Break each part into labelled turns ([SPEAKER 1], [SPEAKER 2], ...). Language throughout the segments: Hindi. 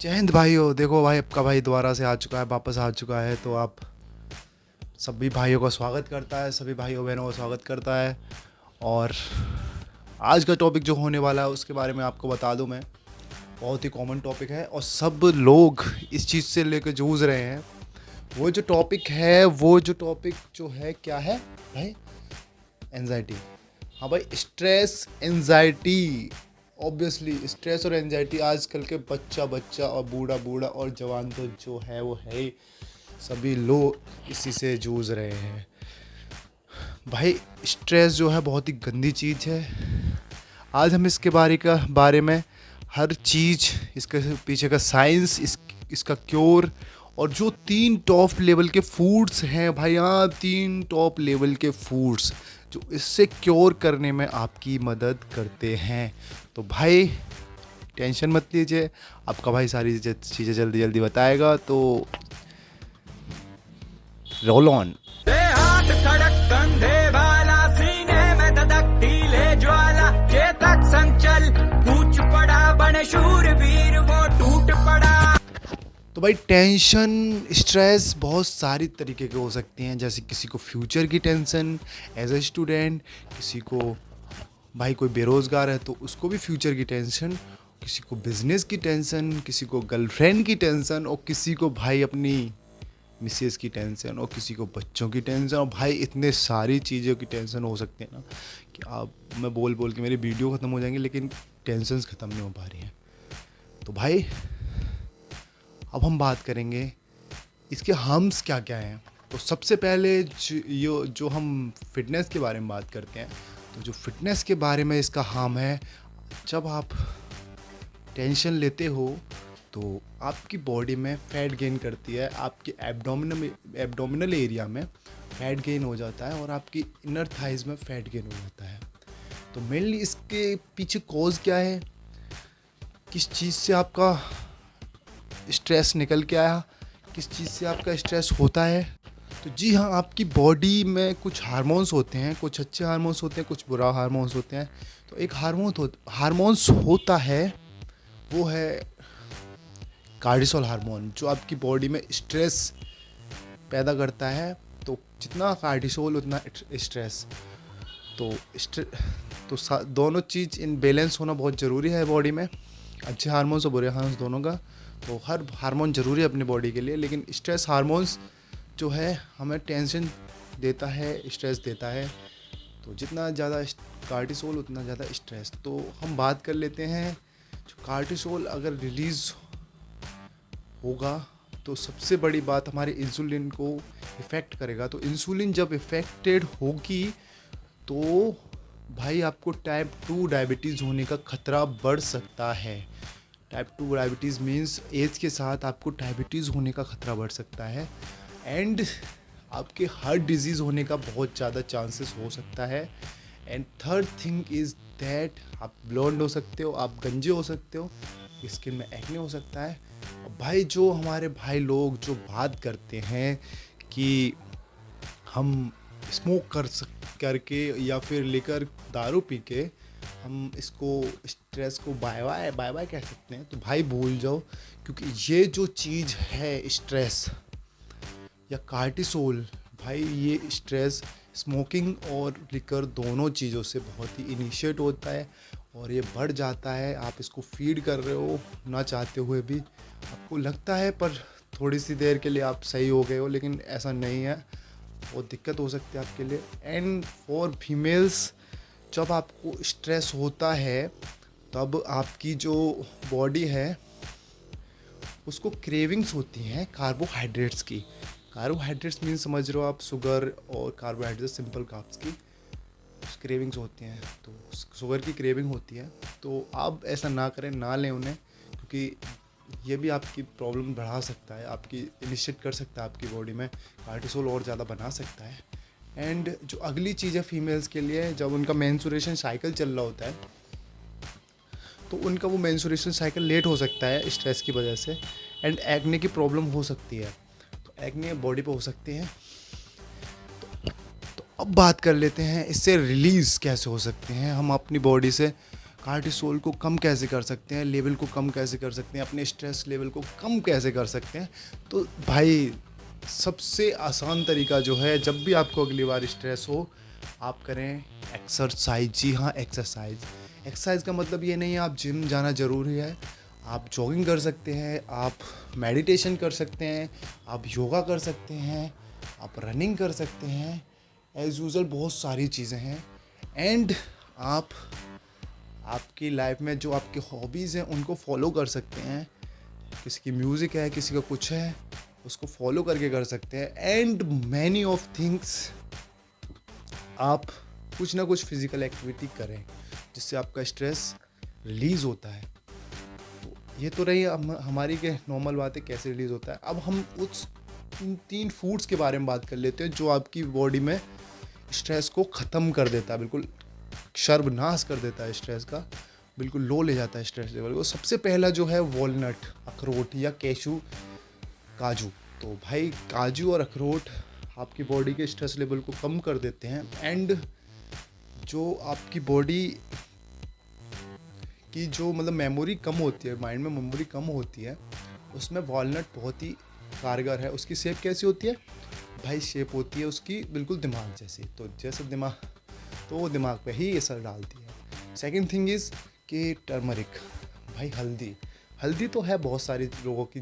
[SPEAKER 1] जय हिंद भाइयों। देखो भाई, आपका भाई दोबारा से आ चुका है, वापस आ चुका है। तो आप सभी भाइयों का स्वागत करता है, सभी भाइयों बहनों का स्वागत करता है। और आज का टॉपिक जो होने वाला है उसके बारे में आपको बता दूं मैं। बहुत ही कॉमन टॉपिक है और सब लोग इस चीज़ से लेकर जूझ रहे हैं। वो जो टॉपिक जो है क्या है भाई? एंजाइटी। हाँ भाई, स्ट्रेस एंजाइटी। ऑब्वियसली स्ट्रेस और एंजाइटी आजकल के बच्चा बच्चा और बूढ़ा बूढ़ा और जवान तो जो है वो है ही, सभी लोग इसी से जूझ रहे हैं भाई। स्ट्रेस जो है बहुत ही गंदी चीज़ है। आज हम इसके बारे में हर चीज़, इसके पीछे का साइंस, इसका क्योर, और जो 3 टॉप लेवल के फूड्स हैं भाई, हाँ 3 टॉप लेवल के फूड्स जो इससे क्योर करने में आपकी मदद करते हैं। तो भाई टेंशन मत लीजिए, आपका भाई सारी चीज़ें जल्दी जल्दी बताएगा। तो रोल ऑन।
[SPEAKER 2] हाथ खड़क कंधे वाला सीने में धधकती ले ज्वाला चेतक संचल कूच पड़ा बन शूरवीर वो टूट पड़ा।
[SPEAKER 1] तो भाई टेंशन, स्ट्रेस बहुत सारी तरीके के हो सकती हैं। जैसे किसी को फ्यूचर की टेंशन एज ए स्टूडेंट, किसी को भाई कोई बेरोज़गार है तो उसको भी फ्यूचर की टेंशन, किसी को बिजनेस की टेंशन, किसी को गर्लफ्रेंड की टेंशन, और किसी को भाई अपनी मिसेस की टेंशन, और किसी को बच्चों की टेंशन। और भाई इतने सारी चीज़ों की टेंशन हो सकती है ना कि मैं बोल बोल के मेरी वीडियो ख़त्म हो जाएंगी, लेकिन टेंशन्स ख़त्म नहीं हो पा रही हैं। तो भाई अब हम बात करेंगे इसके हार्म्स क्या क्या हैं। तो सबसे पहले जो हम फिटनेस के बारे में बात करते हैं, तो जो फिटनेस के बारे में इसका हार्म है, जब आप टेंशन लेते हो तो आपकी बॉडी में फैट गेन करती है, आपके एब्डोमिनल एरिया में फैट गेन हो जाता है, और आपकी इनर थाइज में फैट गेन हो जाता है। तो मेनली इसके पीछे कॉज क्या है, किस चीज़ से आपका स्ट्रेस निकल के आया, किस चीज़ से आपका स्ट्रेस होता है। तो जी हाँ, आपकी बॉडी में कुछ हार्मोन्स होते हैं, कुछ अच्छे हार्मोन्स होते हैं, कुछ बुरा हार्मोन्स होते हैं। तो एक हार्मोन्स होता है, वो है कार्टिसोल हार्मोन, जो आपकी बॉडी में स्ट्रेस पैदा करता है। तो जितना कार्टिसोल उतना स्ट्रेस। तो दोनों चीज़ इन बैलेंस होना बहुत ज़रूरी है बॉडी में, अच्छे हार्मोन्स और बुरे हार्मोन्स दोनों का। तो हर हार्मोन ज़रूरी है अपनी बॉडी के लिए, लेकिन स्ट्रेस हार्मोन्स जो है हमें टेंशन देता है, स्ट्रेस देता है। तो जितना ज़्यादा कार्टिसोल उतना ज़्यादा स्ट्रेस। तो हम बात कर लेते हैं, जो कार्टिसोल अगर रिलीज़ होगा तो सबसे बड़ी बात हमारे इंसुलिन को इफ़ेक्ट करेगा। तो इंसुलिन जब इफ़ेक्टेड होगी तो भाई आपको टाइप 2 डायबिटीज़ होने का खतरा बढ़ सकता है। टाइप 2 डायबिटीज़ मीन्स एज के साथ आपको डायबिटीज़ होने का खतरा बढ़ सकता है, एंड आपके हार्ट डिजीज़ होने का बहुत ज़्यादा चांसेस हो सकता है। And third thing is that आप ब्लॉन्ड हो सकते हो, आप गंजे हो सकते हो, स्किन में एक्ने हो सकता है। और भाई जो हमारे भाई लोग जो बात करते हैं कि हम स्मोक करके या फिर लेकर दारू पी के हम इसको स्ट्रेस को बाय बाय कह सकते हैं, तो भाई भूल जाओ, क्योंकि ये जो चीज़ है स्ट्रेस या कार्टिसोल, भाई ये स्ट्रेस स्मोकिंग और लिकर दोनों चीज़ों से बहुत ही इनिशिएट होता है और ये बढ़ जाता है। आप इसको फीड कर रहे हो ना चाहते हुए भी, आपको लगता है पर थोड़ी सी देर के लिए आप सही हो गए हो, लेकिन ऐसा नहीं है, बहुत दिक्कत हो सकती है आपके लिए। एंड फॉर फीमेल्स, जब आपको स्ट्रेस होता है तब आपकी जो बॉडी है उसको क्रेविंग्स होती हैं कार्बोहाइड्रेट्स की। कार्बोहाइड्रेट्स मीन समझ रहे हो आप, शुगर और कार्बोहाइड्रेट्स, सिंपल कार्ब्स की क्रेविंग्स होती हैं। तो शुगर की क्रेविंग होती है, तो आप ऐसा ना करें, ना लें उन्हें, क्योंकि ये भी आपकी प्रॉब्लम बढ़ा सकता है, आपकी इनिशिएट कर सकता है आपकी बॉडी में कार्टिसोल और ज़्यादा बना सकता है। एंड जो अगली चीज़ है फीमेल्स के लिए, जब उनका मेंस्ट्रुएशन साइकिल चल रहा होता है तो उनका वो मेंस्ट्रुएशन साइकिल लेट हो सकता है स्ट्रेस की वजह से, एंड एक्ने की प्रॉब्लम हो सकती है। तो एक्ने बॉडी पे हो सकती है। तो अब बात कर लेते हैं इससे रिलीज़ कैसे हो सकते हैं हम अपनी बॉडी से। कार्टिसोल को कम कैसे कर सकते हैं, लेवल को कम कैसे कर सकते हैं, अपने स्ट्रेस लेवल को कम कैसे कर सकते हैं। तो भाई सबसे आसान तरीका जो है, जब भी आपको अगली बार स्ट्रेस हो, आप करें एक्सरसाइज। जी हाँ, एक्सरसाइज का मतलब ये नहीं है आप जिम जाना ज़रूरी है। आप जॉगिंग कर सकते हैं, आप मेडिटेशन कर सकते हैं, आप योगा कर सकते हैं, आप रनिंग कर सकते हैं। एज़ यूज़ुअल बहुत सारी चीज़ें हैं। एंड आप आपकी लाइफ में जो आपकी हॉबीज़ हैं उनको फॉलो कर सकते हैं। किसी की म्यूज़िक है, किसी का कुछ है, उसको फॉलो करके कर सकते हैं। एंड मैनी ऑफ थिंग्स, आप कुछ ना कुछ फिज़िकल एक्टिविटी करें जिससे आपका स्ट्रेस रिलीज़ होता है। तो ये तो रही हमारी के नॉर्मल बातें कैसे रिलीज़ होता है। अब हम उस 3 फूड्स के बारे में बात कर लेते हैं जो आपकी बॉडी में स्ट्रेस को ख़त्म कर देता है, बिल्कुल सर्वनाश कर देता है स्ट्रेस का, बिल्कुल लो ले जाता है स्ट्रेस लेवल को। सबसे पहला जो है वॉलनट, अखरोट या कैशू, काजू। तो भाई काजू और अखरोट आपकी बॉडी के स्ट्रेस लेवल को कम कर देते हैं। एंड जो आपकी बॉडी की जो मतलब मेमोरी कम होती है, माइंड में मेमोरी कम होती है, उसमें वॉलनट बहुत ही कारगर है। उसकी शेप कैसी होती है भाई? शेप होती है उसकी बिल्कुल दिमाग जैसी। तो जैसे दिमाग, तो वो दिमाग पे ही असर डालती है। सेकंड थिंग इज़ कि टर्मरिक, भाई हल्दी तो है बहुत सारी रोगों की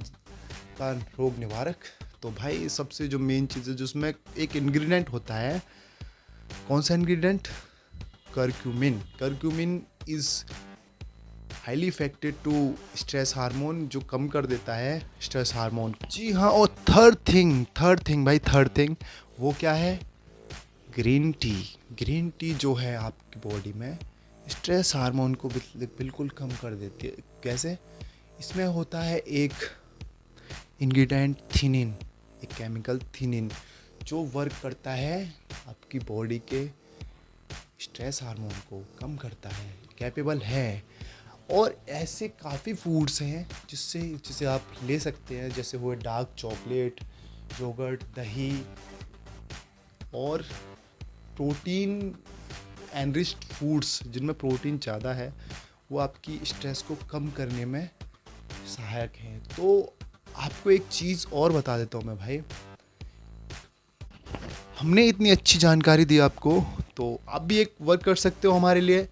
[SPEAKER 1] का रोग निवारक। तो भाई सबसे जो मेन चीज़ है जिसमें एक इंग्रेडिएंट होता है, कौन सा ingredient? Curcumin is highly affected to stress hormone, जो कम कर देता है स्ट्रेस हार्मोन। जी हाँ, और थर्ड थिंग वो क्या है? ग्रीन टी जो है आपकी बॉडी में स्ट्रेस हार्मोन को बिल्कुल कम कर देती है। कैसे? इसमें होता है एक इंग्रेडिएंट थिनिन, एक केमिकल थिनिन, जो वर्क करता है आपकी बॉडी के स्ट्रेस हार्मोन को कम करता है, कैपेबल है। और ऐसे काफ़ी फूड्स हैं जिसे आप ले सकते हैं, जैसे हुए डार्क चॉकलेट, योगर्ट, दही और प्रोटीन एनरिच्ड फूड्स जिनमें प्रोटीन ज़्यादा है, वो आपकी स्ट्रेस को कम करने में सहायक हैं। तो आपको एक चीज़ और बता देता हूँ मैं भाई, हमने इतनी अच्छी जानकारी दी आपको, तो आप भी एक वर्क कर सकते हो हमारे लिए।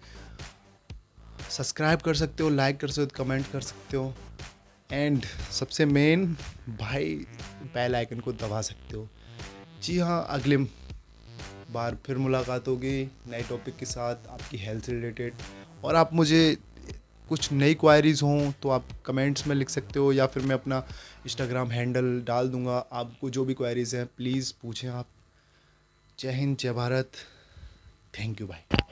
[SPEAKER 1] सब्सक्राइब कर सकते हो, लाइक कर सकते हो, कमेंट कर सकते हो। एंड सबसे मेन भाई, बेल आइकन को दबा सकते हो। जी हाँ, अगले बार फिर मुलाकात होगी नए टॉपिक के साथ, आपकी हेल्थ से रिलेटेड। और आप मुझे कुछ नई क्वायरीज़ हों तो आप कमेंट्स में लिख सकते हो, या फिर मैं अपना इंस्टाग्राम हैंडल डाल दूंगा। आपको जो भी क्वायरीज़ हैं प्लीज़ पूछें आप। जय हिंद, जय भारत, थैंक यू भाई।